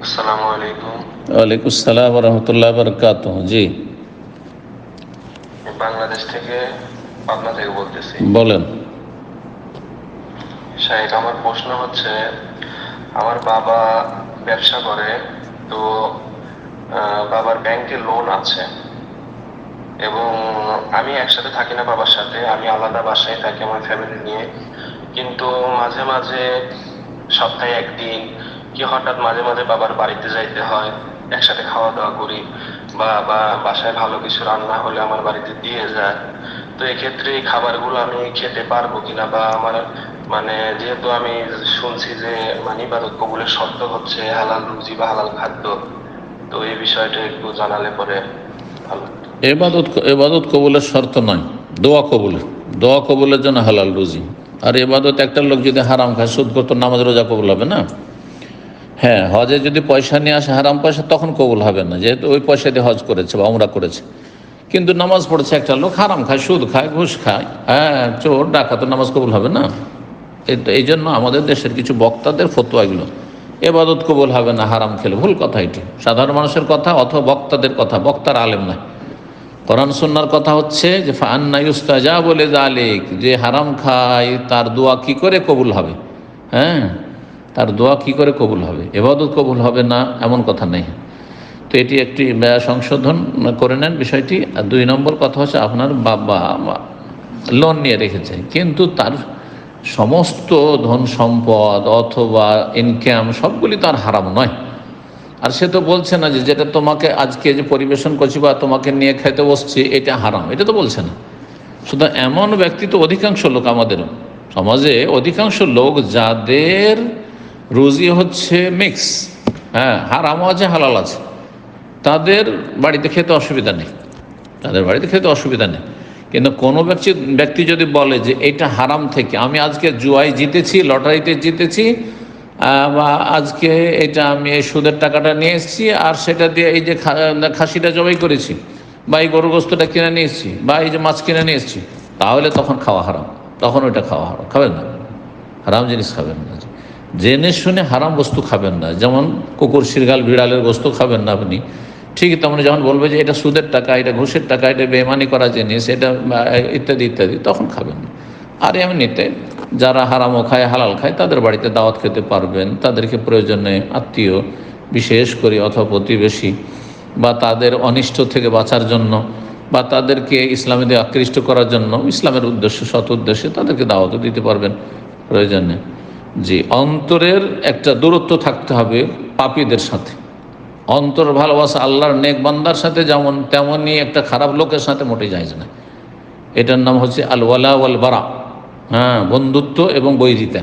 আসসালামু আলাইকুম। ওয়ালাইকুম আসসালাম ওয়া রাহমাতুল্লাহি ওয়া বারাকাতুহু। জি আমি বাংলাদেশ থেকে, পাবনা থেকে বলতেছি। বলেন। শাহেখ, আমার প্রশ্ন হচ্ছে, আমার বাবা ব্যবসা করে, তো বাবার ব্যাংকে লোন আছে, এবং আমি একসাথে থাকি না বাবার সাথে, আমি আলাদা বাসায় থাকি আমার ফ্যামিলি নিয়ে। কিন্তু মাঝে মাঝে সপ্তাহে একদিন কি হঠাৎ মাঝে মাঝে বাবার বাড়িতে যাইতে হয়, একসাথে খাওয়া দাওয়া করি, বা বাসায় ভালো কিছু রান্না হলে আমার বাড়িতে দিয়ে যায়। তো এক্ষেত্রে এই খাবারগুলো আমি খেতে পারবো কিনা, বা আমার মানে যেহেতু আমি শুনছি যে মানে ইবাদত কবুলের শর্ত হচ্ছে হালাল রুজি বা হালাল খাদ্য, তো এই বিষয়টা একটু জানালে পরে ভালো হতো। এবাদত কবুলের শর্ত নয়, দোয়া কবুলের জন্য হালাল রুজি। আর এবাদত একটা লোক যদি হারাম খায়, সুদ করতো, নামাজ রোজা কবুল হবে না। হ্যাঁ, হজে যদি পয়সা নিয়ে আসে হারাম পয়সা, তখন কবুল হবে না, যেহেতু ওই পয়সা দিয়ে হজ করেছে বা উমরা করেছে। কিন্তু নামাজ পড়ছে একটা লোক, হারাম খায়, সুদ খায়, ঘুষ খায়, হ্যাঁ, চোর ডাকাত, নামাজ কবুল হবে না। এই জন্য আমাদের দেশের কিছু বক্তাদের ফতোয়া এগুলো, এবাদত কবুল হবে না হারাম খেলে, ভুল কথা এটি। সাধারণ মানুষের কথা অথবা বক্তাদের কথা, বক্তার আলেম নয়। কোরআন সুন্নাহর কথা হচ্ছে যে ফান্না ইউস্তাজা বলে জালেক, যে হারাম খায় তার দোয়া কি করে কবুল হবে। হ্যাঁ, তার দোয়া কি করে কবুল হবে, এবাদত কবুল হবে না এমন কথা নেই। তো এটি একটি সংশোধন করে নেন বিষয়টি। আর 2 নম্বর কথা হচ্ছে, আপনার বাবা লোন নিয়ে রেখেছে, কিন্তু তার সমস্ত ধন সম্পদ অথবা ইনকাম সবগুলি তার হারাম নয়। আর সে তো বলছে না যে যেটা তোমাকে আজকে যে পরিবেশন করছি বা তোমাকে নিয়ে খেতে বসছি এটা হারাম, এটা তো বলছে না। শুধু এমন ব্যক্তি তো অধিকাংশ লোক আমাদের সমাজে, অধিকাংশ লোক যাদের রুজি হচ্ছে মিক্স, হ্যাঁ, হারামও আছে হালাল আছে, তাদের বাড়িতে খেতে অসুবিধা নেই, তাদের বাড়িতে খেতে অসুবিধা নেই। কিন্তু কোনো ব্যক্তি যদি বলে যে এটা হারাম থেকে, আমি আজকে জুয়ায় জিতেছি, লটারিতে জিতেছি, বা আজকে এটা আমি এই সুদের টাকাটা নিয়ে এসেছি, আর সেটা দিয়ে এই যে খাসিটা জবাই করেছি, বা এই গরু গোস্তটা কিনে নিয়ে এসেছি, বা এই যে মাছ কিনে নিয়ে এসেছি, তাহলে তখন খাওয়া হারাম, তখন ওইটা খাওয়া হারাম, খাবেন না, হারাম জিনিস খাবেন না। জেনে শুনে হারাম বস্তু খাবেন না, যেমন কুকুর শিরগাল বিড়ালের গোস্ত খাবেন না আপনি, ঠিক তেমনি যখন বলবে যে এটা সুদের টাকা, এটা ঘুষের টাকা, এটা বেইমানি করা জিনিস, এটা ইত্যাদি ইত্যাদি, তখন খাবেন না। আর এমনিতে যারা হারামও খায় হালাল খায়, তাদের বাড়িতে দাওয়াত খেতে পারবেন, তাদেরকে প্রয়োজনে আত্মীয় বিশেষ করে অথবা প্রতিবেশী, বা তাদের অনিষ্ট থেকে বাঁচার জন্য, বা তাদেরকে ইসলামে দিয়ে আকৃষ্ট করার জন্য, ইসলামের উদ্দেশ্যে, সৎ উদ্দেশ্যে তাদেরকে দাওয়াতও দিতে পারবেন প্রয়োজনে। জি, অন্তরের একটা দূরত্ব থাকতে হবে পাপীদের সাথে। অন্তর ভালোবাসা আল্লাহর নেক বান্দার সাথে যেমন, তেমনই একটা খারাপ লোকের সাথে মোটেই যায় না। এটার নাম হচ্ছে আল ওয়ালা ওয়াল বারা। হ্যাঁ, বন্ধুত্ব এবং বৈরিতা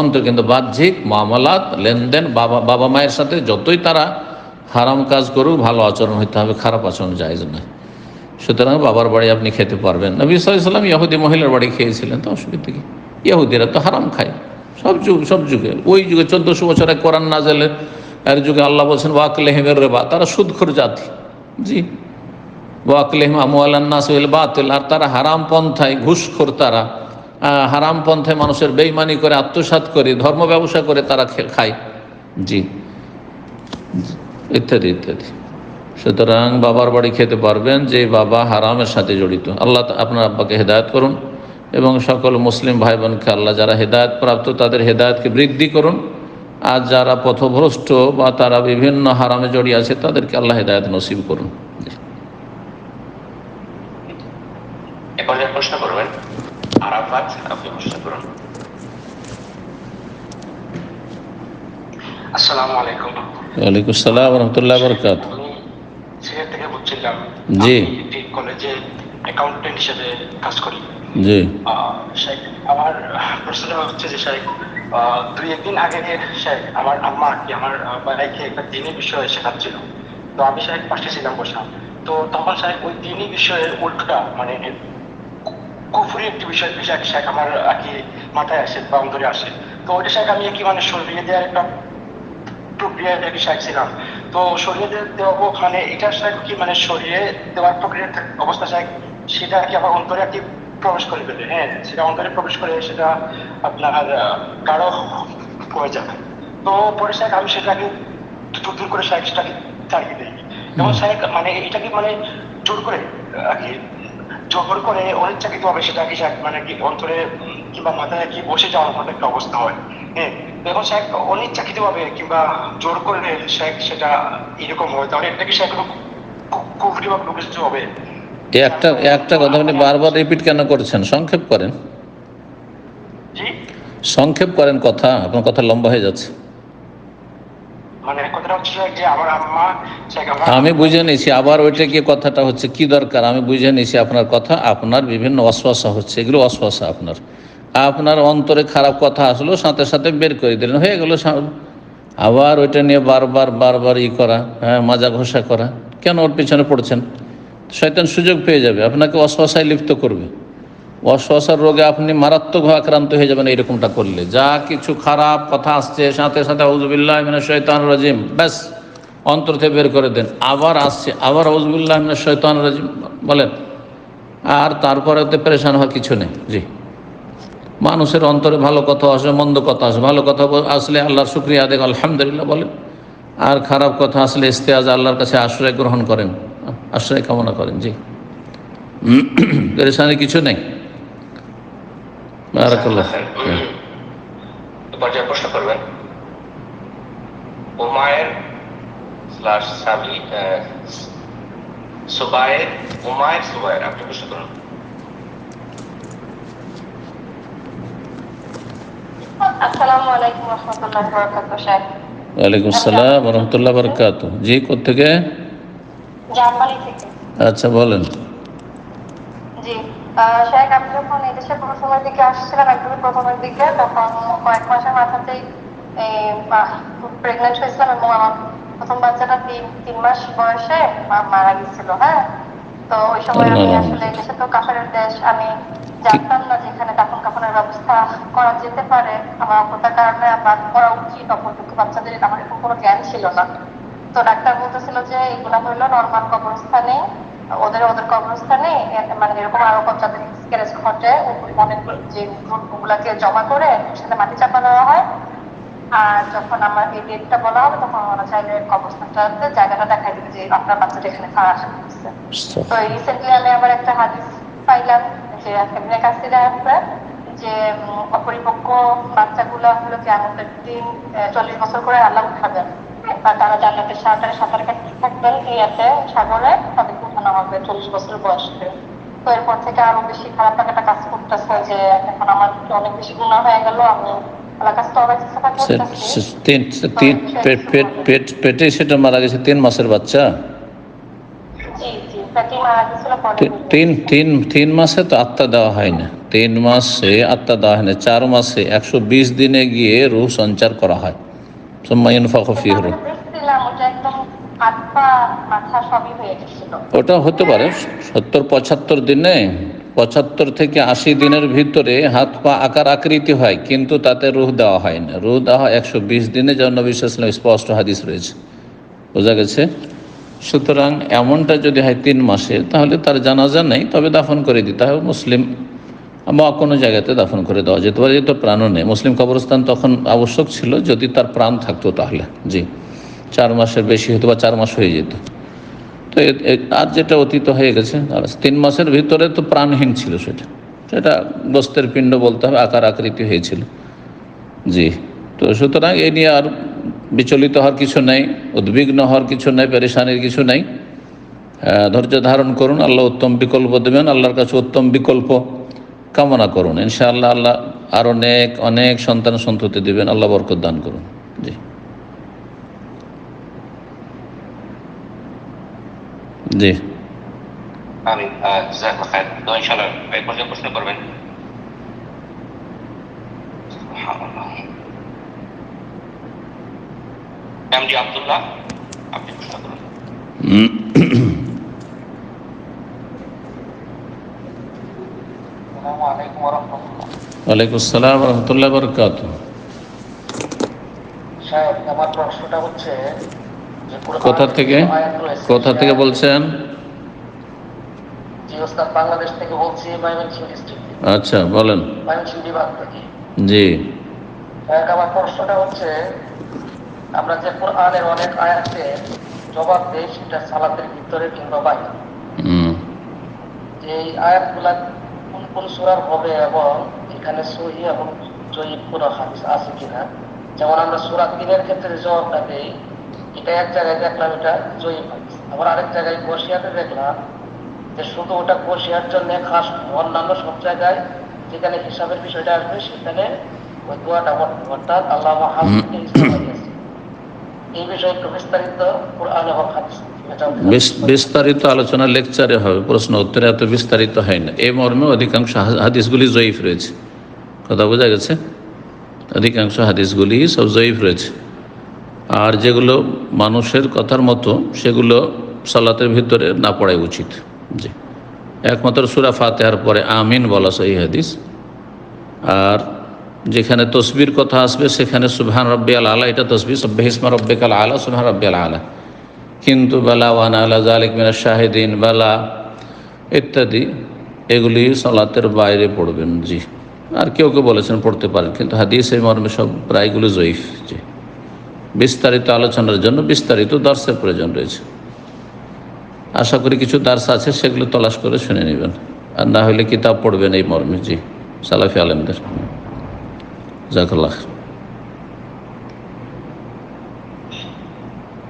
অন্তর। কিন্তু বাহ্যিক মামলাত, লেনদেন, বাবা মায়ের সাথে যতই তারা হারাম কাজ করুক, ভালো আচরণ হইতে হবে, খারাপ আচরণ জায়েজ নয়। সুতরাং বাবার বাড়ি আপনি খেতে পারবেন। নবী সাল্লাল্লাহু আলাইহি ওয়াসাল্লাম ইহুদি মহিলার বাড়ি খেয়েছিলেন, তো অসুবিধা কি? ইহুদিরা তো হারাম খায় সব যুগে। ওই যুগে 1400 বছরে কোরআন নাজেলের এর যুগে আল্লাহ বলছেন ওয়াকলেহিমের রেবা, তারা সুদখোর জাতি। জি, ওয়াকলেহিম আমওয়ালান নাস বিল বাতিল, আর তারা হারাম পন্থায় ঘুষখোর, তারা হারাম পন্থায় মানুষের বেইমানি করে, আত্মসাৎ করে, ধর্ম ব্যবসা করে তারা খায়। জি, ইত্যাদি ইত্যাদি। সুতরাং বাবার বাড়ি খেতে পারবেন যে বাবা হারামের সাথে জড়িত। আল্লাহ আপনার আব্বাকে হেদায়েত করুন, এবং সকল মুসলিম ভাই বোনকে আল্লাহ যারা হেদায়েত প্রাপ্ত তাদের হেদায়েতকে বৃদ্ধি করুন, আর যারা পথভ্রষ্ট বা তারা বিভিন্ন হারামে জড়িয়ে আছে তাদেরকে আল্লাহ হেদায়েত নসিব করুন। এরপর যে প্রশ্ন করবেন আরাফাত, আপনি প্রশ্ন করুন। আসসালামু আলাইকুম। ওয়ালাইকুম আসসালাম রহমতুল্লাহ বরকাত। আমি সিলেট থেকে বলছিলাম। জি আমি একটি কলেজে অ্যাকাউন্টেন্ট হিসেবে কাজ করি। জি শেখ, আমার প্রশ্নটা হচ্ছে যে শেখ, 2-1 দিন আগে শেখ আমার আম্মা কি আমার বাইকে একটা দিনী বিষয় শেখাচ্ছিল। তো আমি শেখ পাশে ছিলাম বসা। তো তখন শেখ ওই দিনী বিষয়ের উল্টোটা মানে কুফরি একটি বিষয় শেখ শেখ আমার আর কি মাথায় আসে বা অন্তরে আসে। তো ওইটা শেখ আমি কি মানে সরিয়ে দেওয়ার একটা প্রক্রিয়া শেখ ছিলাম। তো সরিয়ে দেওয়াবো মানে এটা শেখ কি মানে সরিয়ে দেওয়ার প্রক্রিয়া অবস্থা শেখ, সেটা কি আমার অন্তরে আর কি প্রবেশ করে ফেলে। হ্যাঁ, সেটা অন্তরে প্রবেশ করে সেটা আপনার গাঢ় হয়ে যাবে। তো পরে শেখ আমি সেটাকে দূর দূর করে সেটাকে চালিয়ে দেয়। এবং শেখ মানে এটা কি মানে জোর করে আর কি জোর করে অনিচ্ছাকৃত হবে সেটা কি শেখ মানে কি অন্তরে কিংবা মাথায় কি বসে যাওয়ার মতো একটা অবস্থা হয়। হ্যাঁ, এখন শেখ অনিচ্ছাকৃত ভাবে কিংবা জোর করে শেখ সেটা এরকম হয়, তাহলে এটা কি শেখ কুফরি বা কোনো কিছু হবে? একটা একটা কথা আপনি বারবার রিপিট কেন করছেন? সংক্ষেপ করেন, জি, সংক্ষেপ করেন কথা, আপনার কথা লম্বা হয়ে যাচ্ছে। মানে কথাটা হচ্ছে যে আমার আম্মা শেখ আমি বুঝে নিয়েছি, আবার ওইটা কি কথাটা হচ্ছে কি দরকার, আমি বুঝে নিয়েছি আপনার কথা। আপনার বিভিন্ন অশ্বাসা হচ্ছে, এগুলো অশ্বাসা আপনার। আপনার অন্তরে খারাপ কথা আসলো, সাথে সাথে বের করে দিলেন, হয়ে গেল। আবার ওইটা নিয়ে বারবার বারবার করা, হ্যাঁ, মাজা ঘষা করা, কেন ওর পিছনে পড়ছেন? শয়তান সুযোগ পেয়ে যাবে, আপনাকে অশ্বাসায় লিপ্ত করবে। অশ্বাসার রোগে আপনি মারাত্মকভাবে আক্রান্ত হয়ে যাবেন এইরকমটা করলে। যা কিছু খারাপ কথা আসছে সাথে সাথে আউযুবিল্লাহি মিনাশ শাইতানির রাজিম, ব্যাস অন্তর থেকে বের করে দেন। আবার আসছে, আবার আউযুবিল্লাহি মিনাশ শাইতানির রাজিম বলেন, আর তারপরে তো পেরেশান হওয়ার কিছু নেই। জি, মানুষের অন্তরে ভালো কথা আসে, মন্দ কথা আসে। ভালো কথা আসলে আল্লাহর শুকরিয়া আদায় আলহামদুলিল্লাহ বলেন, আর খারাপ কথা আসলে ইস্তেআজা, আল্লাহর কাছে আশ্রয় গ্রহণ করেন, আশ্রয় কামনা করেন। জি, পেরেশানি কিছু নেই। বারাকাল্লাহ। পর্যায়ে প্রশ্ন করবেন। উমায়ের স্ল্যাশ সাবি সুবায়ের, উমায়ের সুবায়ের, আপনি প্রশ্ন করুন। আসসালামু আলাইকুম রহমতুল্লাহ বরকাতুহু। শেখ, ওয়ালাইকুম আসসালাম রহমতুল্লাহ বরকাত। জি, কোত্থেকে? জার্মানি থেকে। আচ্ছা, বলেন। জি, শেখ, আমি যখন এদেশে প্রথমের দিকে আসছিলাম, একদমই প্রথমের দিকে, তখন কয়েক মাসের মাথাতেই প্রেগনেন্ট হয়েছিলাম এবং আমার প্রথম বাচ্চাটা তিন মাস বয়সে মারা গেছিল। হ্যাঁ, তো ওই সময় আমি আসলে দেশে তো কাফেরের দেশ, আমি জানতাম না যে এখানে দাফন কাফনের ব্যবস্থা করা যেতে পারে আমার অজ্ঞতার কারণে, বা করা উচিত অপরপক্ষ বাচ্চাদের, আমার এরকম কোনো জ্ঞান ছিল না। তো ডাক্তার বলতেছিল যে এগুলা হইলো নর্মাল কবরস্থানে, ওদের ওদের কবরস্থানে মানে এরকম আরো যাদের স্ক্যারেজ ঘটে অনেক যে ওগুলাকে জমা করে সাথে মাটি চাপা দেওয়া হয়, আর যখন আমার এই ডেটটা বলা হবে তখন ওরা চাইলে কবরস্থানটাতে জায়গাটা দেখাই দিবে যে আপনার বাচ্চাটা এখানে খাওয়া আসা করছে। তো রিসেন্টলি আমি আবার একটা হাদিস পাইলাম যে একজনের কাছ থেকে আসছে যে অপরিপক্ক বাচ্চাগুলা হলো কিয়ামতের দিন 40 বছর করে আল্লাহ উঠাবেন, বা তারা জান্নাতের সাঁতার কাটতে থাকবেন ইয়াতে সাগরে, তাদেরকে উঠানো হবে 40 বছর বয়সে। তো এরপর থেকে আরো বেশি খারাপ লাগাটা কাজ করতেছে যে এখন আমার অনেক বেশি গুনাহ হয়ে গেল, আমি আল্লাহর কাছে তওবা ইস্তেগফার করতেছি। পেটে সেটা মারা গেছে 3 মাসের বাচ্চা। জি জি, পেটে মারা গেছিল, পরে তিন মাসে তো আত্মা দেওয়া হয় না, 3 মাসে আত্মা দেওয়া হয় না, 4 মাসে 120 দিনে গিয়ে রূহ সঞ্চার করা হয়। দেখছিলাম ওটা একদম হাত পা মাথা সবই হয়ে গেছিল। ওটা হতে পারে 70-75 দিনে, 75 থেকে 80 দিনের ভিতরে হাত পা আকার আকৃতি হয়, কিন্তু তাতে রূহ দেওয়া হয় না। রূহ দেওয়া হয় 120 দিনে, যেন নবী সাল্লাল্লাহু আলাইহি ওয়াসাল্লাম স্পষ্ট হাদিস রয়েছে। বোঝা গেছে? সুতরাং এমনটা যদি হয় 3 মাসে, তাহলে তার জানাজা নেই, তবে দাফন করে দিতে হবে মুসলিম বা কোনো জায়গাতে দাফন করে দেওয়া যেতে পারে, যেহেতু প্রাণও নেই। মুসলিম কবরস্থান তখন আবশ্যক ছিল যদি তার প্রাণ থাকতো, তাহলে জি 4 মাসের বেশি হতো বা 4 মাস হয়ে যেত। তো আর যেটা অতীত হয়ে গেছে, আর 3 মাসের ভিতরে তো প্রাণহীন ছিল, সেটা গোস্তের পিণ্ড বলতে হবে, আকার আকৃতি হয়েছিল। জি, তো সুতরাং এই নিয়ে আর বিচলিত হওয়ার কিছু নেই, উদ্বিগ্ন হওয়ার কিছু নেই, পেরেশানির কিছু নেই। ধৈর্য ধারণ করুন, আল্লাহ উত্তম বিকল্প দেবেন। আল্লাহর কাছে উত্তম বিকল্প কামনা করুন, ইনশাআল্লাহ আল্লাহ আর অনেক অনেক সন্তান সন্ততি দেবেন। আল্লাহ বরকত দান করুন। জি জি, আমি তো ইনশাআল্লাহ এই পর্যায়ে প্রশ্ন করবেন। এমডি আব্দুল্লাহ, আপনি প্রশ্ন করুন। ওয়ালাইকুম আসসালাম রহমতুল্লাহ বরকাত। আমার প্রশ্নটা হচ্ছে যে কোথা থেকে বলছেন? জি ওস্তাদ, বাংলাদেশ থেকে বলছি, ময়মনসিংহ ডিস্ট্রিক্ট। আচ্ছা, বলেন। ময়মনসিংহ বিভাগ থেকে। জি, আমার প্রশ্নটা হচ্ছে আমরা যে কোরআনের অনেক আয়াতে জবাব দেই সেটা সালাতের ভিতরে কিংবা বাইরে, হুম। যে এই আয়াতগুলা কোন কোন সূরার হবে এবং এখানে সহিহ এবং জয়ীফ কোন হাদিস আছে কিনা। যেমন আমরা সূরা 3-এর ক্ষেত্রে জবাবটা দেই, এটা এক জায়গায় দেখলাম এটা জয়ীফ হাদিস, আবার আরেক জায়গায় বসিয়াতে দেখলাম যে শুধু ওটা বসিয়ার জন্য খাস, অন্যান্য সব জায়গায় যেখানে হিসাবের বিষয়টা আসবে সেখানে ওই দোয়াটা অর্থাৎ আল্লাহ হাফিজকে ইসলাম আছে। এই বিষয়ে একটু বিস্তারিত কোরআন এবং হাদিস বিস্তারিত আলোচনা লেকচারে হবে, প্রশ্ন উত্তরে এত বিস্তারিত হয় না। এই মর্মে অধিকাংশ হাদিসগুলি জয়ীফ রয়েছে। কথা বোঝা গেছে? অধিকাংশ হাদিসগুলি সব জয়ীফ রয়েছে। আর যেগুলো মানুষের কথার মতো সেগুলো সালাতের ভিতরে না পড়াই উচিত। জি, একমাত্র সূরা ফাতিহার পরে আমিন বলা সহিহ হাদিস। আর যেখানে তসবির কথা আসবে সেখানে সুবহান রাব্বিয়াল আলা, এটা তসবিহ, সাব্বিহ ইসমা রাব্বিকাল আলা, সুবহান রাব্বিয়াল আলা। কিন্তু বালা ওয়ানা আলা জালিক মিনাশ শাহিদিন বালা ইত্যাদি এগুলি সালাতের বাইরে পড়বেন। জি, আর কেউ কেউ বলেছেন পড়তে পারেন, কিন্তু হাদিসের মর্মে সব প্রায়গুলো জয়ীফ। জি, বিস্তারিত আলোচনার জন্য বিস্তারিত দর্শের প্রয়োজন রয়েছে। আশা করি কিছু দার্স আছে, সেগুলো তলাশ করে শুনে নেবেন, আর না হলে কিতাব পড়বেন এই মর্মে। জি, সালাফি আলেমদের। জাযাকাল্লাহ।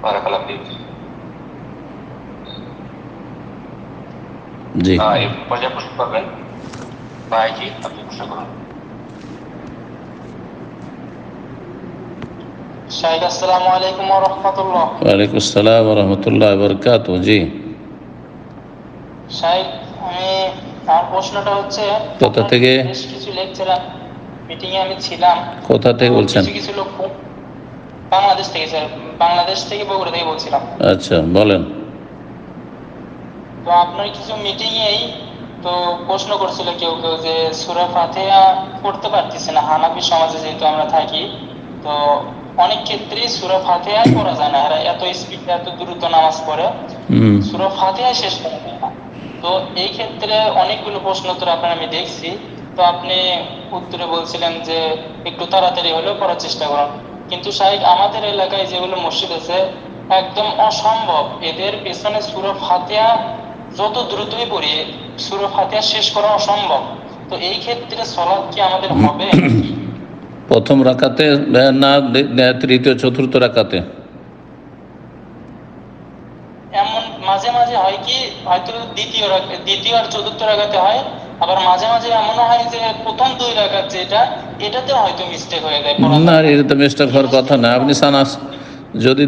বারাকাল্লাহ ফিক। জি, এই পর্যায়ে প্রশ্ন করবেন ভাইজি, আপনি প্রশ্ন করুন। শাইখ আসসালামু আলাইকুম ওয়া রাহমাতুল্লাহ। ওয়ালাইকুম আসসালাম ওয়া রাহমাতুল্লাহি ওয়া বারাকাতুহু। জি, শাইখ, আমার প্রশ্নটা হচ্ছে, কোথা থেকে? বেশ কিছু লেকচার মিটিং এ আমি ছিলাম। কোথা থেকে বলছেন? কিছু কিছু লোক বাংলাদেশ থেকে, স্যার বাংলাদেশ থেকে, বগুড়া থেকে বলছিলাম। আচ্ছা, বলেন। তো আপনার কিছু মিটিং এই তো প্রশ্ন করছিল কেউ কেউ যে সূরা ফাতিহা পড়তে পারতেছে না, হানাফি সমাজে যেহেতু আমরা থাকি, তো অনেক ক্ষেত্রেই সূরা ফাতিহা পড়া যায় না। এরা এত স্পিড, এত দ্রুত নামাজ পড়ে, সূরা ফাতিহা শেষ করে না। তো এই ক্ষেত্রে অনেকগুলো প্রশ্ন উত্তর আপনার আমি দেখছি। তো আপনি উত্তরে বলছিলেন যে একটু তাড়াতাড়ি হলেও পড়ার চেষ্টা করুন, কিন্তু শাইখ আমাদের এলাকায় যেগুলো মসজিদ আছে একদম অসম্ভব, এদের পেছনে সূরা ফাতিহা যত দ্রুতই পড়ি সূরা ফাতিহা শেষ করা অসম্ভব। তো এই ক্ষেত্রে সালাত কি আমাদের হবে? প্রথম রাকাতে না তৃতীয় চতুর্থ রাকাতে? এমন মাঝে মাঝে হয় কি, হয়তো দ্বিতীয় আর চতুর্থ রাকাতে হয়, আবার মাঝে মাঝে এমনও হয় যে প্রথম 2 রাকাত যেটা, এটাতে হয়তো মিস্টেক হয়ে যায়। না, এটা তো মিস্টেক হওয়ার কথা না। আপনি সানাস যদি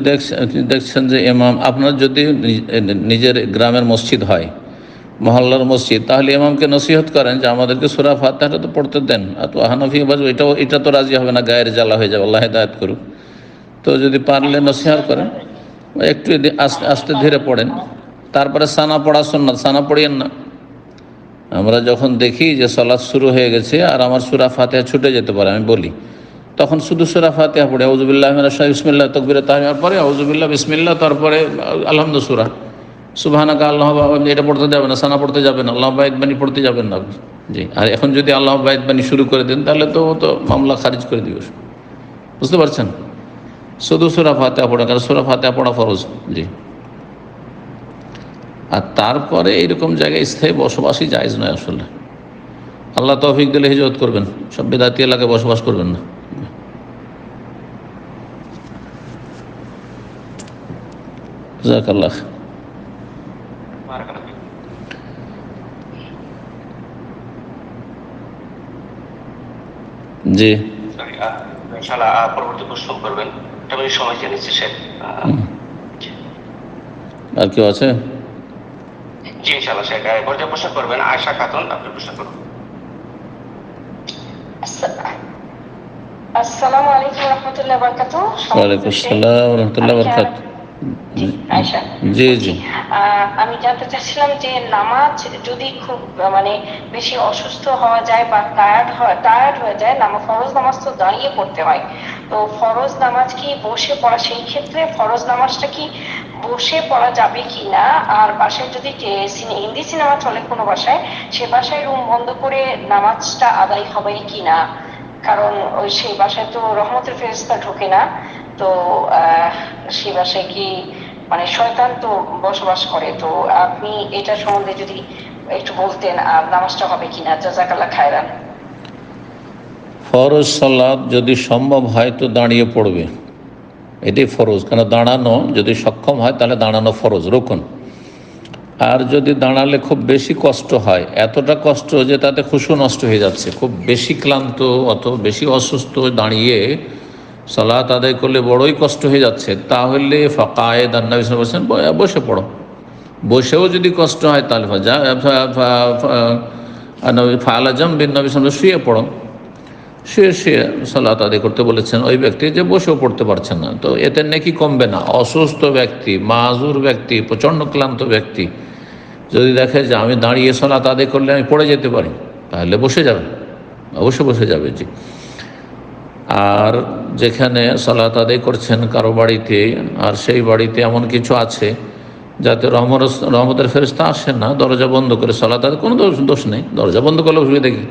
দেখছেন যে ইমাম, আপনার যদি নিজের গ্রামের মসজিদ হয়, মহল্লার মসজিদ, তাহলে ইমামকে নসিহত করেন যে আমাদেরকে সূরা ফাতিহাটা তো পড়তে দেন। আর তো হানাফি বাজু এটা তো রাজি হবে না, গায়ের জ্বালা হয়ে যাবে, আল্লাহ হেদায়েত করুক। তো যদি পারলে নসিহত করেন, একটু আস্তে আস্তে ধীরে পড়েন। তারপরে সানা পড়া সুন্নাত, সানা পড়িয়েন না। আমরা যখন দেখি যে সালাত শুরু হয়ে গেছে আর আমার সূরা ফাতিহা ছুটে যেতে পারে, আমি বলি, তখন শুধু সূরা ফাতিহা পড়ে আউযুবিল্লাহি মিনাশ শাইতানির বিসমিল্লাহ তাকবীরে তাহমিমার পরে আউযুবিল্লাহ বিসমিল্লাহ, তারপরে আলহামদুলিল্লাহ সূরা সুবহানাকা আল্লাহুম্মা, এটা পড়তে যাবেন না, সানা পড়তে যাবেন, আল্লাহু বাইতবানি পড়তে যাবেন না আপনি। জি, আর এখন যদি আল্লাহু বাইতবানি শুরু করে দেন তাহলে তো মামলা খারিজ করে দিবে। বুঝতে পারছেন? শুধু সূরা ফাতিহা পড়ে, কারণ সূরা ফাতিহা পড়া ফরজ। জি, আর তারপরে এইরকম জায়গায় স্থায়ী বসবাসই জায়েজ নয় আসলে। আল্লাহ তৌফিক দিলে হিজরত করবেন, সব বিদাতি এলাকায় বসবাস করবেন না। জাযাকাল্লাহ। বারাকাল্লাহ ফিক। জি, সরি, ইনশাআল্লাহ পরবর্তী প্রশ্ন করবেন, এটা আমি সময় চেয়ে নিচ্ছি শেখ। আর কেউ আছে? জি ইনশাআল্লাহ শেখ, পর্যায়ে প্রশ্ন করবেন আয়েশা খাতুন, আপনি প্রশ্ন করুন। আসসালামু আলাইকুম ওয়া রাহমাতুল্লাহি ওয়া বারাকাতুহু। ওয়ালাইকুম আসসালাম ওয়া রাহমাতুল্লাহি ওয়া বারাকাতুহু। আয়েশা, জি জি, আমি জানতে চাচ্ছিলাম যে নামাজ যদি খুব মানে বেশি অসুস্থ হওয়া যায় বা টায়ার্ড হয়ে যায়, ফরজ নামাজ তো দাঁড়িয়ে পড়তে হয়, তো ফরজ নামাজ কি বসে পড়া, সেই ক্ষেত্রে ফরজ নামাজটা কি বসে পড়া যাবে কি না? আর বাসায় যদি হিন্দি সিনেমা চলে কোনো বাসায়, সে বাসায় রুম বন্ধ করে নামাজটা আদায় হবে কি না? কারণ ওই সেই বাসায় তো রহমতের ফেরেশতা ঢোকে না, তো সে বাসায় কি মানে শয়তান তো বসবাস করে, তো আপনি এটা সম্বন্ধে যদি একটু বলতেন, আর নামাজটা হবে কিনা। জাযাকাল্লাহ খায়রান। ফরজ সালাত যদি সম্ভব হয় তো দাঁড়িয়ে পড়বে, এটি ফরজ। কেন দাঁড়ানো যদি সক্ষম হয় তাহলে দাঁড়ানো ফরজ, রুকন। আর যদি দাঁড়ালে খুব বেশি কষ্ট হয়, এতটা কষ্ট যে তাতে খুশু নষ্ট হয়ে যাচ্ছে, খুব বেশি ক্লান্ত, অত বেশি অসুস্থ, দাঁড়িয়ে সালাত আদায় করলে বড়ই কষ্ট হয়ে যাচ্ছে, তাহলে ফাকায়েদ নবী সাল্লাল্লাহু আলাইহি ওয়াসাল্লাম বলছেন বসে পড়ো। বসেও যদি কষ্ট হয় তাহলে ফালাজম বিন নবী সাল্লাল্লাহু শুয়ে পড়ো। শুয়ে শুয়ে সালাত আদায় করতে বলেছেন ওই ব্যক্তি যে বসেও পড়তে পারছেন না, তো এতে নেকি কমবে না। অসুস্থ ব্যক্তি, মাজুর ব্যক্তি, প্রচণ্ড ক্লান্ত ব্যক্তি যদি দেখে যে আমি দাঁড়িয়ে সালাত আদায় করলে আমি পড়ে যেতে পারি, তাহলে বসে যাবে, অবশ্যই বসে যাবে। জি। আর যেখানে সালাত আদায় করছেন কারো বাড়িতে, আর সেই বাড়িতে এমন কিছু আছে যাতে রহমতের ফেরেশতা আসেন না, দরজা বন্ধ করে সালাত আদায়, কোনো দোষ নেই, দরজা বন্ধ করলে অসুবিধা দেখি,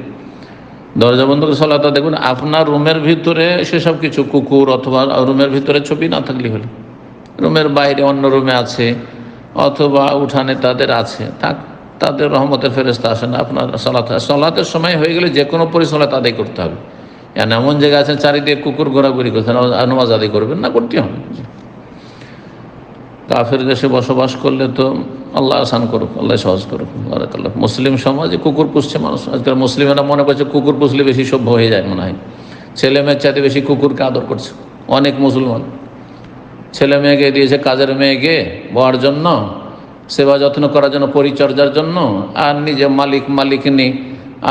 দরজা বন্ধ করে সালাত আদায় দেখুন। আপনার রুমের ভিতরে সেসব কিছু কুকুর অথবা রুমের ভিতরে ছবি না থাকলে হলো, রুমের বাইরে অন্য রুমে আছে অথবা উঠানে তাদের আছে, থাক, তাদের রহমতের ফেরেশতা আসে না। আপনার সালাতের সময় হয়ে গেলে যে কোনো পরিসালাত আদায় করতে হবে। এমন জায়গা আছে চারিদিকে কুকুর ঘোরাঘুরি করছে, নামাজ আদায় করবেন না, করতে হবে। কাফের দেশে বসবাস করলে তো আল্লাহ আসান করুক, আল্লাহ সহজ করুক। বারাকাল্লাহ। মুসলিম সমাজে কুকুর পুষছে মানুষ, আজকাল মুসলিমেরা মনে করছে কুকুর পুষলে বেশি সভ্য হয়ে যায়, মনে হয় ছেলে মেয়ের চাইতে বেশি কুকুরকে আদর করছে অনেক মুসলমান। ছেলে মেয়েকে দিয়েছে কাজের মেয়েকে বওয়ার জন্য, সেবা যত্ন করার জন্য, পরিচর্যার জন্য, আর নিজে মালিকনি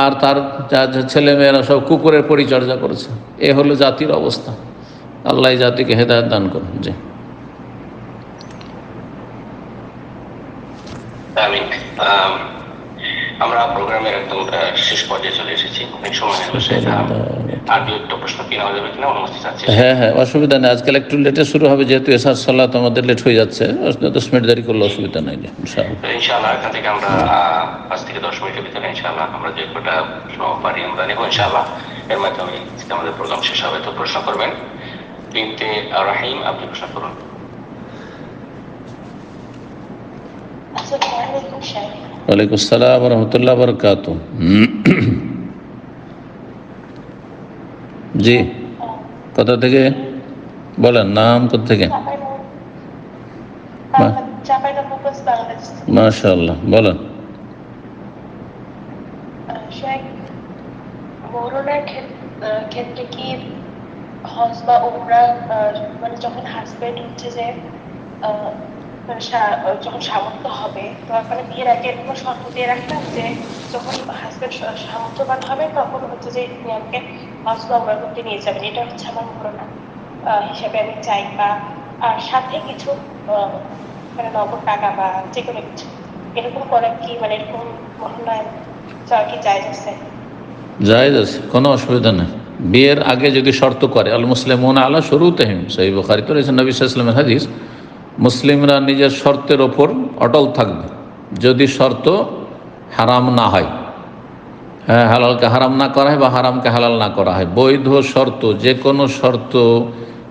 আর তার ছেলে মেয়েরা সব কুকুরের পরিচর্যা করেছে। এ হলো জাতির অবস্থা। আল্লাহ জাতিকে হেদায়েত দান করুন। জি। আমরা প্রোগ্রামের একদম শেষ পর্যায়ে চলে এসেছি, অনেক সময় হয়ে গেছে। আর দু একটা প্রশ্ন কি নেওয়া যাবে কিনা অনুমতি চাচ্ছি। হ্যাঁ, অসুবিধা নেই। আজকাল একটু লেটে শুরু হবে, যেহেতু এশার সালাত আমাদের লেট হয়ে যাচ্ছে, 10 মিনিট দেরি করলে অসুবিধা নাই। ইনশাআল্লাহ এখান থেকে আমরা 5 থেকে 10 মিনিটের ভিতরে ইনশাআল্লাহ আমরা যে কটা প্রশ্ন পারি আমরা নেব ইনশাআল্লাহ। এর মাধ্যমে আমাদের প্রোগ্রাম শেষ হবে। তো প্রশ্ন করবেন বিনতে রাহিম, আপনি প্রশ্ন করুন। ওয়ালাইকুম আসসালাম রহমতুল্লাহ বারাকাতুহু। জি, কোথা থেকে বলেন? নাম কোথা থেকে? মাশাআল্লাহ, বলেন। করোনার ক্ষেত্রে কি হজ বা উমরা মানে যখন হাজবেন্ড হচ্ছে যে যখন সামর্থ্য হবে, তো মানে বিয়ের আগে এরকম শর্ত দিয়ে রাখলাম যে যখন হাজবেন্ড সামর্থ্যবান হবে তখন হচ্ছে যে তিনি আমাকে হজ বা উমরা করতে নিয়ে যাবেন, এটা হচ্ছে আমার করোনা হিসাবে আমি চাই। বা আর সাথে কিছু মানে নগদ টাকা বা যে কোনো কিছু এরকম করা কি মানে এরকম মহল্লায় চাওয়া কি জায়েজ আছে? জায়েজ আছে, কোনো অসুবিধা নেই। বিয়ের আগে যদি শর্ত করে, আল মুসলিমুনা আলা শুরুতিহিম, সহিহ বুখারীতে রয়েছে নবী সাল্লাল্লাহু আলাইহি ওয়াসাল্লামের হাদিস, মুসলিমরা নিজের শর্তের ওপর অটল থাকবে যদি শর্ত হারাম না হয়। হ্যাঁ, হালালকে হারাম না করা হয় বা হারামকে হালাল না করা হয়। বৈধ শর্ত, যে কোনো শর্ত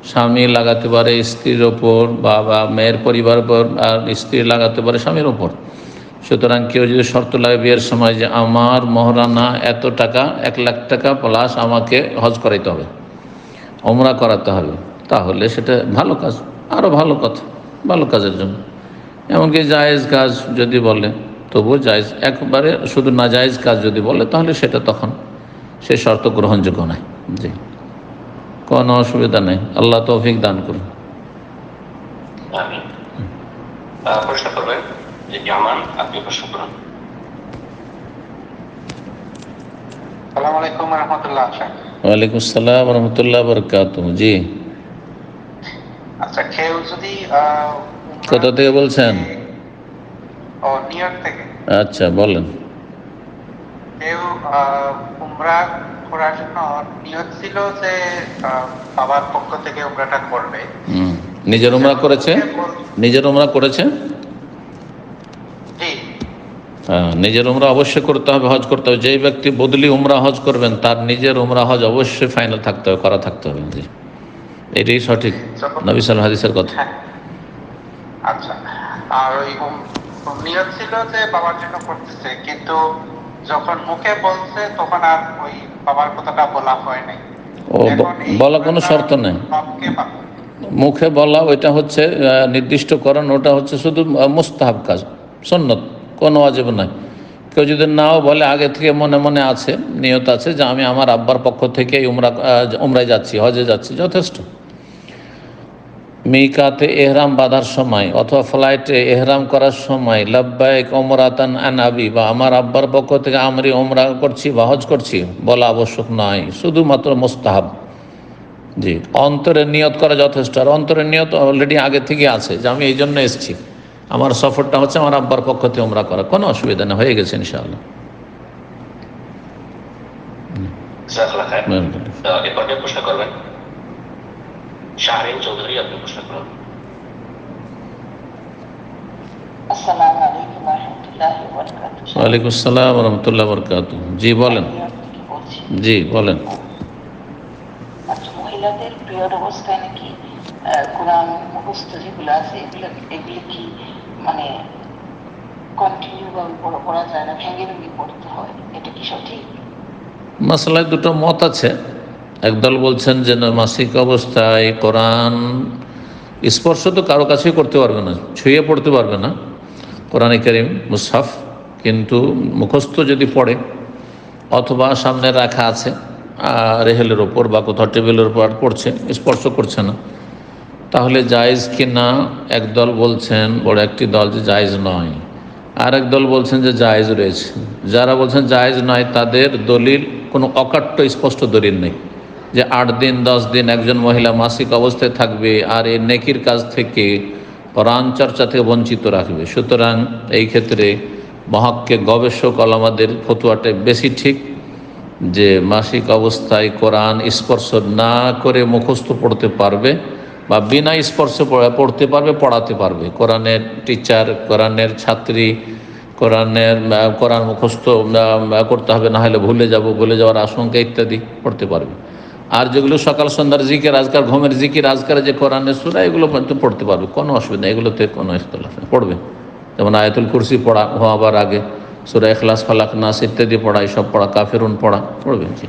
স্বামী লাগাতে পারে স্ত্রীর ওপর, বা মেয়ের পরিবার ওপর, আর স্ত্রী লাগাতে পারে স্বামীর ওপর। সুতরাং কেউ যদি শর্ত লাগে বিয়ের সময় যে আমার মহারানা এত টাকা, 1 লাখ টাকা প্লাস আমাকে হজ করাইতে হবে, ওমরা করাতে হবে, তাহলে সেটা ভালো কাজ, আরও ভালো কথা, ভালো কাজের জন্য। এমনকি জায়েজ কাজ যদি বলে তবুও জায়েজ, একবারে শুধু না জায়েজ কাজ যদি বলে তাহলে সেটা তখন সে শর্ত গ্রহণযোগ্য নয়। জি, কোনো অসুবিধা নেই। আল্লাহ তৌফিক দান করুন। আমিন। প্রশ্ন করবেন যে জামান, আপনি প্রশ্ন করুন। আসসালামু আলাইকুম ওয়া রাহমাতুল্লাহ। ওয়ালাইকুম আসসালাম ওয়া রাহমাতুল্লাহি ওয়া বারাকাতুহু। জি, আচ্ছা, কেউ যদি কোথা থেকে বলছেন? নিউ ইয়র্ক থেকে। আচ্ছা, বলেন। কেউ উমরা করার জন্য নিয়ত ছিল যে বাবার পক্ষ থেকে উমরাটা করবে, নিজের উমরা করেছে? নিজের উমরা করেছে? জি, হ্যাঁ, নিজের উমরা অবশ্যই করতে হবে, হজ করতে হবে। যেই ব্যক্তি বদলি উমরা হজ করবেন তার নিজের উমরা হজ অবশ্যই ফাইনাল থাকতে হবে, করা থাকতে হবে। জি, এটাই সঠিক যখন নবী সাল্লাল্লাহু আলাইহি হাদিসের কথা। হ্যাঁ, আচ্ছা। আর ওই নিয়ত ছিল যে বাবার জন্য করতেছে, কিন্তু যখন মুখে বলছে তখন আর ওই বাবার কথাটা বলা হয় নাই। ও এখন এই বলা কোনো কথাটা শর্ত নেই, বাপকে মুখে বলা ওইটা হচ্ছে নির্দিষ্টকরণ, ওটা হচ্ছে শুধু মুস্তাহাব কাজ, সুন্নত, কোনো ওয়াজিব নাই। কেউ যদি নাও বলে আগে থেকে মনে মনে আছে, নিয়ত আছে যে আমি আমার আব্বার পক্ষ থেকে উমরায় যাচ্ছি, হজে যাচ্ছি, যথেষ্ট। মিকাতে এহরাম বাঁধার সময় অথবা ফ্লাইটে এহরাম করার সময় লাব্বাইক ওমরাতান আন আবি, বা আমার আব্বার পক্ষ থেকে আমি ওমরা করছি বা হজ করছি বলা আবশ্যক নয়, শুধুমাত্র মুস্তাহাব। জি, অন্তরের নিয়ত করা যথেষ্ট। আর অন্তরের নিয়ত অলরেডি আগে থেকে আছে যে আমি এই জন্য এসেছি, আমার সফরটা হচ্ছে আমার আব্বার পক্ষ থেকে ওমরা করা, কোনো অসুবিধা নেই, হয়ে গেছে ইনশাআল্লাহ। জাযাকাল্লাহ খায়ের। এরপর কে প্রশ্ন করবেন? শাহরিন চৌধুরী, আপনি প্রশ্ন করুন। আসসালামু আলাইকুম ওয়া রাহমাতুল্লাহি ওয়া বারাকাতুহু। ওয়ালাইকুম আসসালাম ওয়া রাহমাতুল্লাহি ওয়া বারাকাতুহু। জি বলেন। জি বলেন। আচ্ছা, মহিলাদের পিরিয়ড অবস্থায় নাকি কোরআন মুখস্থ যেগুলো আছে এগুলি কি মানে কন্টিনিউ ভাবে পড়া যায় না, ভেঙে ভেঙে পড়তে হয়, এটা কি সঠিক? মাসালায় দুটো মত আছে। একদল বলছেন যে মাসিক অবস্থায় কোরআন স্পর্শ তো কারো কাছেই করতে পারবে না, ছুঁয়ে পড়তে পারবে না কোরআনে কারীম মুসহাফ, কিন্তু মুখস্থ যদি পড়ে অথবা সামনে রাখা আছে রেহেলের ওপর বা কোথাও টেবিলের উপর পড়ছে, স্পর্শ করছে না, তাহলে জায়েজ কি না? একদল বলছেন, বড় একটি দল, যে জায়েজ নয়। আর এক দল বলছেন যে জায়েজ রয়েছে। যারা বলছেন জায়েজ নয় তাদের দলিল কোনো অকাট্য স্পষ্ট দলিল নেই যে 8 দিন 10 দিন একজন মহিলা মাসিক অবস্থায় থাকবে আর এই নেকির কাজ থেকে, কোরআন চর্চা থেকে বঞ্চিত রাখবে। সুতরাং এই ক্ষেত্রে মহাক্কিক গবেষক ওলামাদের ফতোয়াটা বেশি ঠিক যে মাসিক অবস্থায় কোরআন স্পর্শ না করে মুখস্থ পড়তে পারবে বা বিনা স্পর্শে পড়তে পারবে, পড়াতে পারবে। কোরআনের টিচার, কোরআনের ছাত্রী, কোরআন মুখস্থ করতে হবে, না হলে ভুলে যাওয়ার আশঙ্কা ইত্যাদি পড়তে পারবে। আর যেগুলো সকাল সন্ধ্যার জিকির আজকার, ঘুমের জিকির আজকারে যে কোরআনের সূরা, এগুলো পড়তে পারবে, কোনো অসুবিধা নেই, এগুলোতে কোনো ইখতিলাফ নেই, পড়বে। যেমন আয়াতুল কুরসি পড়া হওয়ার আগে সূরা ইখলাস, ফালাক, নাস ইত্যাদি পড়া, এসব পড়া, কাফিরুন পড়া, পড়বে। জি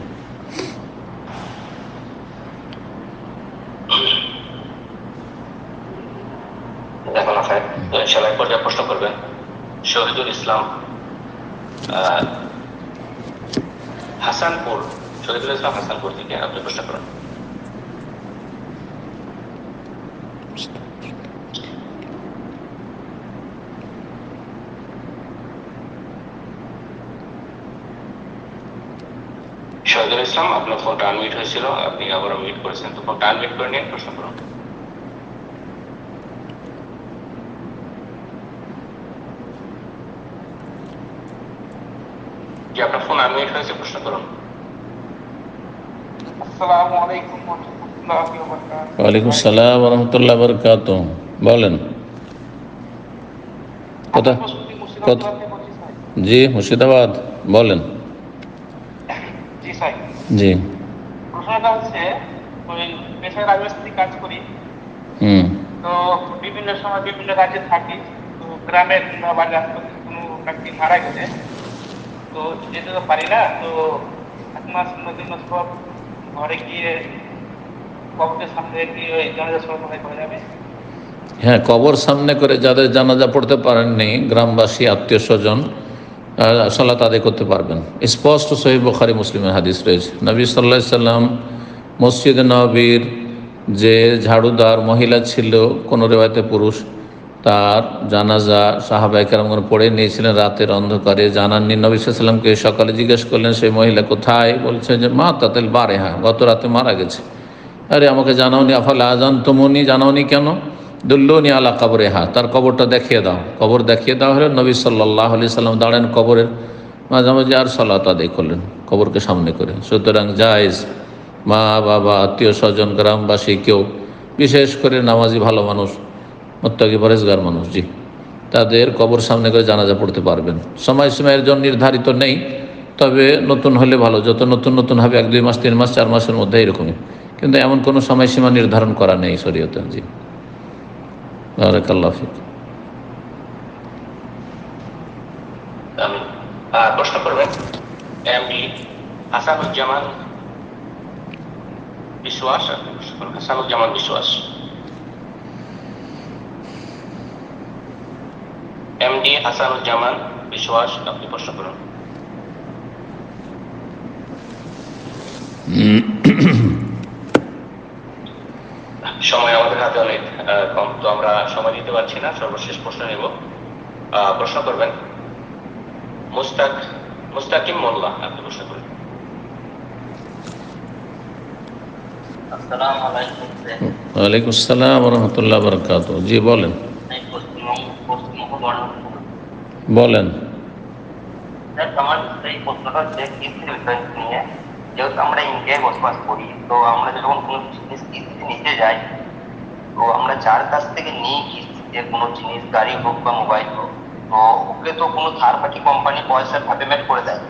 জাযাকাল্লাহ খায়ের। তো ইনশাআল্লাহ এরপর কে প্রশ্ন করবেন? শহীদুল ইসলাম, হাসানপুর, শহীদুল ইসলাম হাসানপুর থেকে আপনি প্রশ্ন করুন। শহীদুল ইসলাম, আপনার ফোনটা আনমিউট হয়েছিল, আপনি আবার মিউট করেছেন, তো ফোনটা আনমিউট করে নিয়ে প্রশ্ন করুন। কি আপনার ফোন আনমিউট হয়েছে? প্রশ্ন করুন। আসসালামু আলাইকুম ওয়া রাহমাতুল্লাহি ওয়া বারাকাতুহু। ওয়ালাইকুম আসসালাম ওয়া রাহমাতুল্লাহি ওয়া বারাকাতুহু। বলেন। জি মুর্শিদাবাদ, বলেন। জি স্যার, জি। প্রশ্নটা হচ্ছে ওই পেশায় রাজমিস্ত্রি কাজ করি, তো বিভিন্ন সময় বিভিন্ন রাজ্যে থাকি, তো গ্রামের কিংবা বাড়ির আশপাশে কোনো ব্যক্তি মারা গেলে তো যেতে তো পারি না, তো 1 মাস 2 মাস পর ঘরে গিয়ে কবরের সামনে গিয়ে ওই জানাজা সময় করে যাবে। হ্যাঁ, কবর সামনে করে যাদের জানাজা পড়তে পারেননি, গ্রামবাসী, আত্মীয় স্বজন, সালাত আদায় করতে পারবেন। স্পষ্ট সহিহ বুখারী মুসলিমের হাদিস রয়েছে। নবী সাল্লাল্লাহু আলাইহি সাল্লাম মসজিদে নববীর যে ঝাড়ুদার মহিলা ছিল, কোনো রিওয়ায়াতে পুরুষ, তার জানাজা সাহাবায়ে কেরামগণ পড়ে নিয়েছিলেন রাতের অন্ধকারে, জানাননি। নবী সাল্লাল্লাহু আলাইহি সাল্লামকে সকালে জিজ্ঞেস করলেন সেই মহিলা কোথায়, বলছে যে মা তাতিল বারেহা, গত রাতে মারা গেছে। আরে আমাকে জানাওনি, আফালা আযানতুমুনি, জানাওনি কেন? দুল্লুনি আলা কবরেহা, তার কবরটা দেখিয়ে দাও। কবর দেখিয়ে দেওয়া হলো। নবী সাল্লাল্লাহু আলাইহি সাল্লাম দাঁড়ান কবরের মাঝামাঝি আর সালাত আদায় করলেন কবরকে সামনে করে। সুতরাং জায়েজ, মা বাবা, আত্মীয় স্বজন, গ্রামবাসী কেউ, বিশেষ করে নামাজি ভালো মানুষ, মুত্তাকি পরেজগার মানুষ, জি, তাদের কবর সামনে করে জানাজা পড়তে পারবেন। সময়ের জন্য নির্ধারিত নেই, তবে নতুন হলে ভালো, যত নতুন হবে 1-2 মাস 3 মাস 4 মাসের মধ্যে এরকমই, কিন্তু এমন কোনো সময়সীমা নির্ধারণ করা নেই শরীয়তে। জি, বারাকাল্লাহু ফিক। প্রশ্ন করবেন এমডি হাসানুজ্জামান বিশ্বাস। হাসানুজ্জামান বিশ্বাস, এমডি হাসানুজ্জামান বিশ্বাস, আপনি প্রশ্ন করুন। সময় আমাদের হাতে অনেক কম, তো আমরা সময় দিতে পারছি না। সর্বশেষ প্রশ্ন নেব। প্রশ্ন করবেন মুস্তাকিম মোল্লা, আপনি প্রশ্ন করুন। আসসালামু আলাইকুম। ওয়ালাইকুম আসসালাম ওয়া রাহমাতুল্লাহি ওয়া বারাকাতুহু। জি বলেন। বলেন। আমার এই প্রশ্নটা হচ্ছে কিস্তির বিষয় নিয়ে। যেহেতু আমরা ইন্ডিয়ায় বসবাস করি, তো আমরা যখন কোনো জিনিস কিস্তিতে নিতে যাই, তো আমরা যার কাছ থেকে নিই কিস্তিতে কোনো জিনিস, গাড়ি হোক বা মোবাইল হোক, তো ওকে তো কোনো থার্ড পার্টি কোম্পানি পয়সা পেমেন্ট করে দেয়।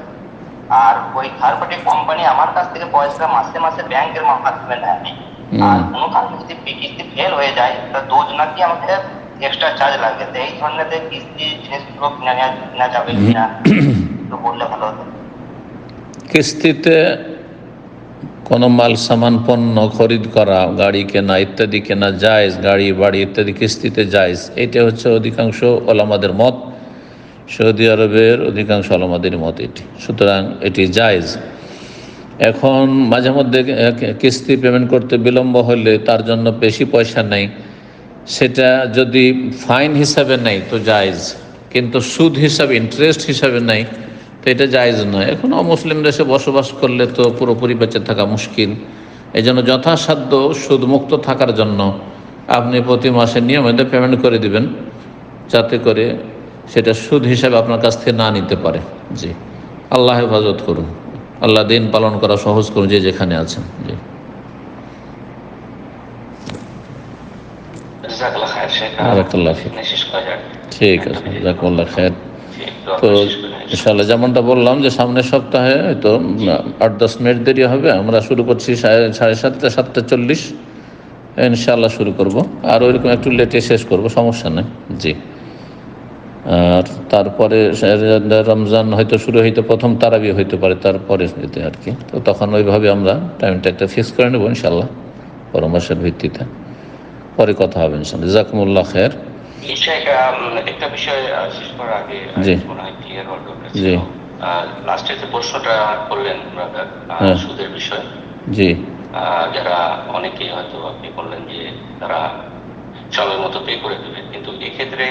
আর ওই থার্ড পার্টি কোম্পানি আমার কাছ থেকে পয়সা মাসে মাসে ব্যাংকের মাধ্যমে নেয়। আর কোনো কারণে যদি কিস্তি ফেল হয়ে যায়, তা দুজনাকে আমাকে এক্সট্রা চার্জ লাগে। তো এই ধরনের কিস্তি জিনিসগুলো নেওয়া যাবে কিনা তো বললে ভালো হতো। কিস্তিতে কোনো মাল সামান পণ্য খরিদ করা, গাড়ি কেনা ইত্যাদি কেনা জায়েজ, গাড়ি বাড়ি ইত্যাদি কিস্তিতে জায়েজ। এটা হচ্ছে অধিকাংশ ওলামাদের মত, সৌদি আরবের অধিকাংশ ওলামাদের মত এটি। সুতরাং এটি জায়েজ। এখন মাঝে মধ্যে কিস্তি পেমেন্ট করতে বিলম্ব হলে তার জন্য বেশি পয়সা নেই, সেটা যদি ফাইন হিসাবে নেই তো জায়েজ, কিন্তু সুদ হিসাবে, ইন্টারেস্ট হিসাবে নেই তো এটা জায়েজ নয়। এখন অমুসলিম দেশে বসবাস করলে তো পুরোপুরি বেঁচে থাকা মুশকিল। এই জন্য যথাসাধ্য সুদমুক্ত থাকার জন্য আপনি প্রতি মাসে নিয়মিত পেমেন্ট করে দিবেন, যাতে করে সেটা সুদ হিসাবে আপনার কাছ থেকে না নিতে পারে। জি, আল্লাহ হেফাজত করুন, আল্লাহ দিন পালন করা সহজ করুন যে যেখানে আছেন। জি, জাযাকাল্লাহ খায়ের শেখ। বারাকাল্লাহু ফিক। শেষ করা যাক। ঠিক আছে, জাযাকাল্লাহ খায়ের। তো ইনশাআল্লাহ যেমনটা বললাম যে সামনের সপ্তাহে হয়তো 8-10 মিনিট দেরি হবে। আমরা শুরু করছি 7:30, 7:40 ইনশাআল্লাহ শুরু করব। আর ওইরকম একটু লেটে শেষ করব, সমস্যা নেই। জি, আর তারপরে রমজান হয়তো শুরু হইতে প্রথম তারাবি হইতে পারে, তারপরে যেতে আর কি। তো তখন ওইভাবে আমরা টাইমটা একটা ফিক্স করে নেব ইনশাআল্লাহ, পরামর্শের ভিত্তিতে। পরে কথা হবে ইনশাআল্লাহ। জাযাকুমুল্লাহ খায়ের। একটা বিষয় শেষ করার আগে জি, মনে হয় ক্লিয়ার হওয়ার দরকার জি, ছিল। লাস্টে যে প্রশ্নটা করলেন ব্রাদার, সুদের বিষয়, জি, যারা অনেকেই হয়তো আপনি বললেন যে তারা সময় মতো পে করে দেবে, কিন্তু এক্ষেত্রে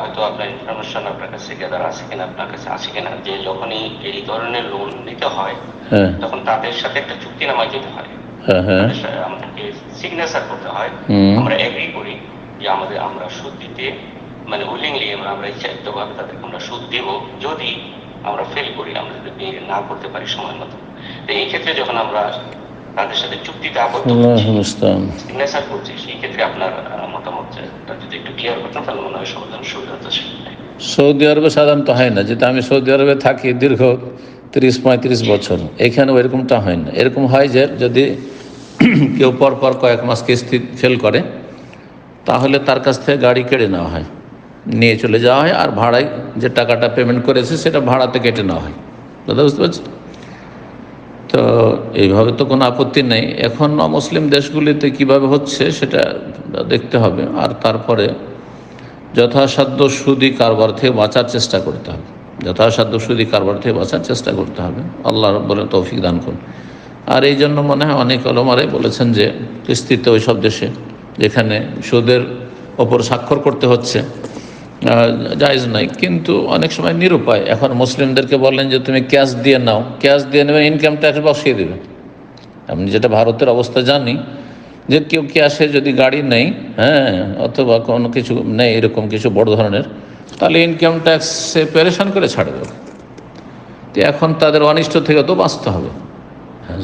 হয়তো আপনার ইনফরমেশন আপনার কাছে গ্যাদার আছে কিনা, আপনার কাছে আছে কিনা, যে যখনই এই ধরনের লোন নিতে হয় তখন তাদের সাথে একটা চুক্তিনামা যেতে হয়, আমাদেরকে সিগনেচার করতে হয়। আমরা এগ্রি করি যে আমরা সুদ দিতে, মানে উইলিংলি আমরা ইচ্ছাকৃতভাবে তাদেরকে আমরা সুদ দেব যদি আমরা ফেল করি, আমরা যদি পে না করতে পারি সময় মতো। তো এই ক্ষেত্রে যখন আমরা তাদের সাথে চুক্তিতে আবদ্ধ সিগনেচার করছি, সেই ক্ষেত্রে আপনার মতামত যদি একটু ক্লিয়ার করতেন তাহলে মনে হয় সমাধান সুবিধা হতো। সৌদি আরবে সাধারণত হয় না, যেটা আমি সৌদি আরবে থাকি দীর্ঘ 30-35 বছর, এখানে এরকমটা হয় না। এরকম হয় যে যদি কেউ পরপর কয়েক মাস কিস্তি ফেল করে তাহলে তার কাছ থেকে গাড়ি কেড়ে নেওয়া হয়, নিয়ে চলে যাওয়া হয়, আর ভাড়ায় যে টাকাটা পেমেন্ট করেছে সেটা ভাড়াতে কেটে নেওয়া হয়। দাদা বুঝতে পারছি? তো এইভাবে তো কোনো আপত্তি নেই। এখন মুসলিম দেশগুলিতে কিভাবে হচ্ছে সেটা দেখতে হবে, আর তারপরে যথাসাধ্য সুদি কারবার থেকে বাঁচার চেষ্টা করতে হবে, যথাসাধ্য সুদি কারবার থেকে বাঁচার চেষ্টা করতে হবে। আল্লাহ রাব্বুল তৌফিক দান করুন। আর এই জন্য মনে হয় অনেক ওলামারাই বলেছেন যে কিস্তিতে ওই সব দেশে যেখানে সুদের ওপর স্বাক্ষর করতে হচ্ছে জায়েজ নাই, কিন্তু অনেক সময় নিরুপায়। এখন মুসলিমদেরকে বললেন যে তুমি ক্যাশ দিয়ে নাও, ক্যাশ দিয়ে নেবে, ইনকাম ট্যাক্স বসিয়ে দেবে। আমি যেটা ভারতের অবস্থা জানি যে কেউ ক্যাশে যদি গাড়ি নেই, অথবা কোনো কিছু নেই এরকম কিছু বড় ধরনের, তাহলে ইনকাম ট্যাক্সে পেরেশান করে ছাড়বে। তো এখন তাদের অনিষ্ট থেকে তো বাঁচতে হবে,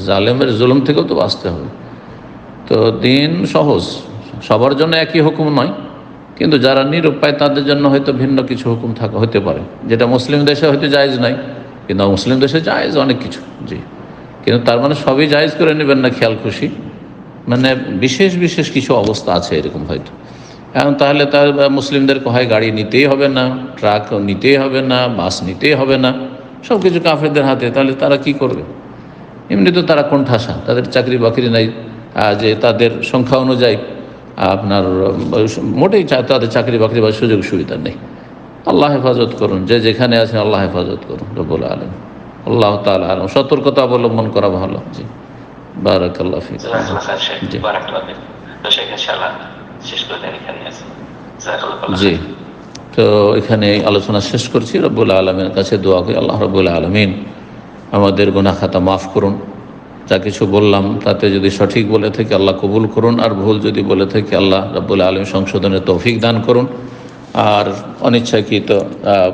জালেমের জুলুম থেকেও তো বাঁচতে হবে। তো দিন সহজ, সবার জন্য একই হুকুম নয়, কিন্তু যারা নিরুপায় তাদের জন্য হয়তো ভিন্ন কিছু হুকুম হতে পারে, যেটা মুসলিম দেশে হয়তো জায়েজ নাই, কিন্তু মুসলিম দেশে জায়েজ অনেক কিছু। জি, কিন্তু তার মানে সবই জায়েজ করে নেবেন না খেয়াল খুশি। মানে বিশেষ বিশেষ কিছু অবস্থা আছে এরকম হয়তো। এখন তাহলে তার মুসলিমদেরকে হয় গাড়ি নিতেই হবে না, ট্রাক নিতেই হবে না, বাস নিতেই হবে না, সব কিছু কাফেরদের হাতে, তাহলে তারা কি করবে? এমনি তো তারা কোণঠাসা, তাদের চাকরি বাকরি নাই, যে তাদের সংখ্যা অনুযায়ী আপনার মোটেই তাদের চাকরি বাকরি বা সুযোগ সুবিধা নেই। আল্লাহ হেফাজত করুন, যে যেখানে আছেন আল্লাহ হেফাজত করুন রব্বুল আলামিন। আল্লাহ তাআলা আলম। সতর্কতা অবলম্বন করা ভালো। জি, বারাকাল্লাহ ফিক। জি জি, তো এখানে আলোচনা শেষ করছি। রব্বুল আলমিনের কাছে দোয়া করি, আল্লাহ রব্বুল আলমিন আমাদের গুনাহ খাতা মাফ করুন। যা কিছু বললাম তাতে যদি সঠিক বলে থাকি আল্লাহ কবুল করুন, আর ভুল যদি বলে থাকি আল্লাহ রব্বুল আলমিন সংশোধনের তৌফিক দান করুন। আর অনিচ্ছাকৃত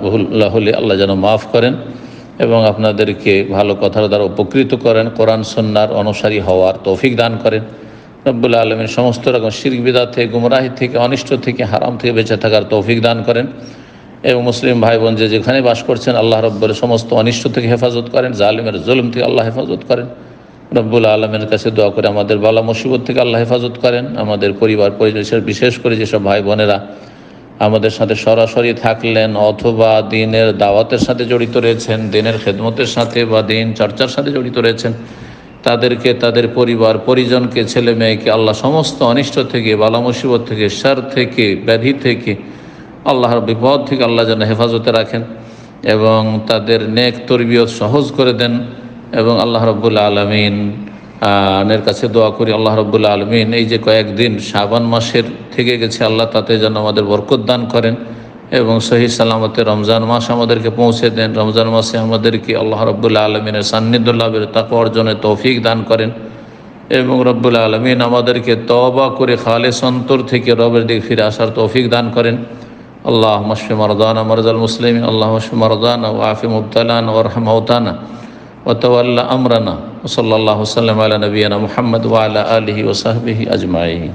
ভুল হলে আল্লাহ যেন মাফ করেন এবং আপনাদেরকে ভালো কথার দ্বারা উপকৃত করেন, কোরআন সুন্নাহর অনুসারী হওয়ার তৌফিক দান করেন। রব্বুল আলমিন সমস্ত রকম শিরক বিদআত থেকে, গুমরাহি থেকে, অনিষ্ট থেকে, হারাম থেকে বেঁচে থাকার তৌফিক দান করেন এবং মুসলিম ভাই বোন যে যেখানে বাস করছেন আল্লাহ রব্বুল সমস্ত অনিষ্ট থেকে হেফাজত করেন, জালিমের জুলুম থেকে আল্লাহ হেফাজত করেন। রব্বুল আলমের কাছে দোয়া করে আমাদের বালা মুসিবত থেকে আল্লাহ হেফাজত করেন। আমাদের পরিবার পরিবেশের বিশেষ করে যেসব ভাই বোনেরা আমাদের সাথে সরাসরি থাকলেন অথবা দিনের দাওয়াতের সাথে জড়িত রয়েছেন, দিনের খেদমতের সাথে বা দিন চর্চার সাথে জড়িত রয়েছেন, তাদেরকে, তাদের পরিবার পরিজনকে, ছেলে মেয়েকে আল্লাহ সমস্ত অনিষ্ট থেকে, বালা মুসিবত থেকে, শার থেকে, ব্যাধি থেকে, আল্লাহর বিপদ থেকে আল্লাহ যেন হেফাজতে রাখেন এবং তাদের নেক তরবিয়ত সহজ করে দেন। এবং আল্লাহ রব্বুল আলমিন এর কাছে দোয়া করি, আল্লাহ রব্বুল আলমিন এই যে কয়েকদিন শাবান মাসের থেকে গেছে আল্লাহ তাতে যেন আমাদের বরকত দান করেন এবং সহি সালামতে রমজান মাস আমাদেরকে পৌঁছে দেন। রমজান মাসে আমাদেরকে আল্লাহ রব্বুল আলমিনের সান্নিধ্য লাভের তাকওয়া অর্জনের তৌফিক দান করেন এবং রব্বুল আলমিন আমাদেরকে তওবা করে খালেস অন্তর থেকে রবের দিকে ফিরে আসার তৌফিক দান করেন। আল্লাহ মাশফি মারদানা মারজাল মুসলিমিন, আল্লাহ মাশফি মারদানা ওয়া আফি মুবতালানা ওয়ারহাম মাওতানা ওয়াতাওয়াল্লা আমরানা। সাল্লাল্লাহু সাল্লাম আলা নবিয়িনা মুহাম্মদ ওয়া আলা আলিহি ওয়া সাহবিহি আজমাইন।